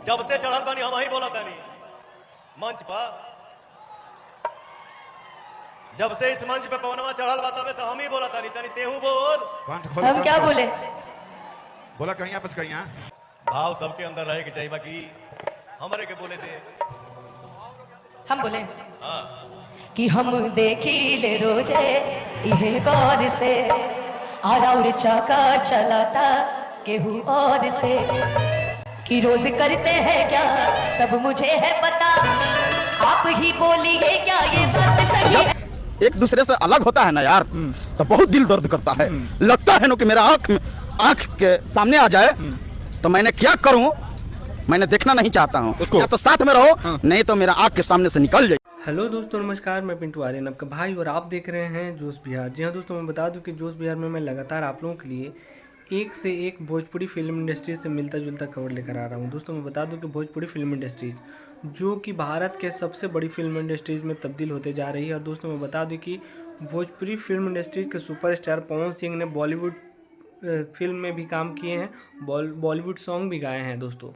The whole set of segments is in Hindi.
जब से चढ़ल बानी हम ही बोला तानी मंच पर, जब से इस मंच पे पवनवा चढ़ल बा तबे से हम ही बोला तानी, तनी तेहू बोल। हम क्या बोले? बोला कहीं आपस कहीं भाव सबके अंदर रहे के चाहिए, बाकी हमारे के बोले थे हम बोले कि हम देखी ले रोजे ये गौर से और चौका चलाता केहू और से कि रोज करते हैं क्या सब मुझे है पता, आप ही बोलिए क्या ये बात सही है? एक दूसरे से अलग होता है ना यार, तो बहुत दिल दर्द करता है। लगता है ना कि मेरा आंख के सामने आ जाए तो मैंने क्या करूं, मैंने देखना नहीं चाहता हूं। या तो साथ में रहो, नहीं तो मेरा आंख के सामने से निकल जाए। हेलो दोस्तों, नमस्कार। मैं पिंटू आर्यन आपका भाई और आप देख रहे हैं जोश बिहार। जी हाँ दोस्तों, मैं बता दूं कि जोश बिहार में मैं लगातार आप लोगों के लिए एक से एक भोजपुरी फिल्म इंडस्ट्री से मिलता जुलता खबर लेकर आ रहा हूं। दोस्तों मैं बता दूं कि भोजपुरी फिल्म इंडस्ट्रीज़ जो कि भारत के सबसे बड़ी फिल्म इंडस्ट्रीज़ में तब्दील होते जा रही है। और दोस्तों मैं बता दूं कि भोजपुरी फिल्म इंडस्ट्रीज़ के सुपरस्टार पवन सिंह ने बॉलीवुड फिल्म में भी काम किए हैं, बॉलीवुड सॉन्ग भी गाए हैं। दोस्तों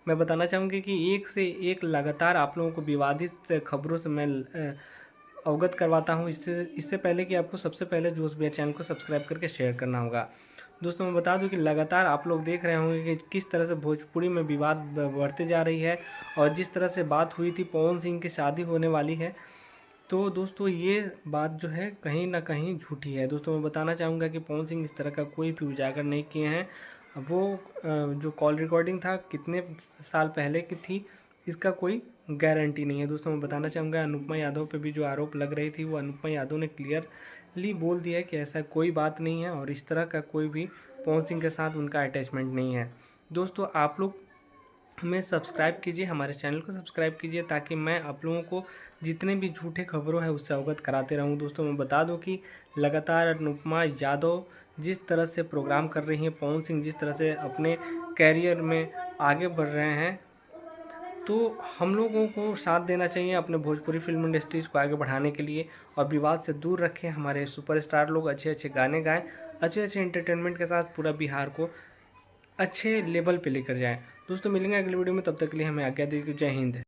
मैं बताना चाहूँगी कि एक से एक लगातार आप लोगों को विवादित खबरों से मैं अवगत करवाता हूँ। इससे पहले कि आपको सबसे पहले जोश बिहार चैनल को सब्सक्राइब करके शेयर करना होगा। दोस्तों मैं बता दूं कि लगातार आप लोग देख रहे होंगे कि किस तरह से भोजपुरी में विवाद बढ़ते जा रही है और जिस तरह से बात हुई थी पवन सिंह की शादी होने वाली है, तो दोस्तों ये बात जो है कहीं ना कहीं झूठी है। दोस्तों मैं बताना चाहूँगा कि पवन सिंह इस तरह का कोई भी उजागर नहीं किए हैं। वो जो कॉल रिकॉर्डिंग था कितने साल पहले की थी इसका कोई गारंटी नहीं है। दोस्तों मैं बताना चाहूँगा अनुपमा यादव पे भी जो आरोप लग रही थी वो अनुपमा यादव ने क्लियरली बोल दिया है कि ऐसा कोई बात नहीं है और इस तरह का कोई भी पवन सिंह के साथ उनका अटैचमेंट नहीं है। दोस्तों आप लोग हमें सब्सक्राइब कीजिए, हमारे चैनल को सब्सक्राइब कीजिए ताकि मैं आप लोगों को जितने भी झूठे खबरों है उससे अवगत कराते रहूं। दोस्तों मैं बता दूं कि लगातार अनुपमा यादव जिस तरह से प्रोग्राम कर रही हैं, पवन सिंह जिस तरह से अपने कैरियर में आगे बढ़ रहे हैं, तो हम लोगों को साथ देना चाहिए अपने भोजपुरी फिल्म इंडस्ट्रीज़ को आगे बढ़ाने के लिए और विवाद से दूर रखें। हमारे सुपरस्टार लोग अच्छे अच्छे गाने गाएं, अच्छे अच्छे एंटरटेनमेंट के साथ पूरा बिहार को अच्छे लेवल पे लेकर जाएं। दोस्तों मिलेंगे अगली वीडियो में, तब तक के लिए हमें आज्ञा दीजिए। जय हिंद।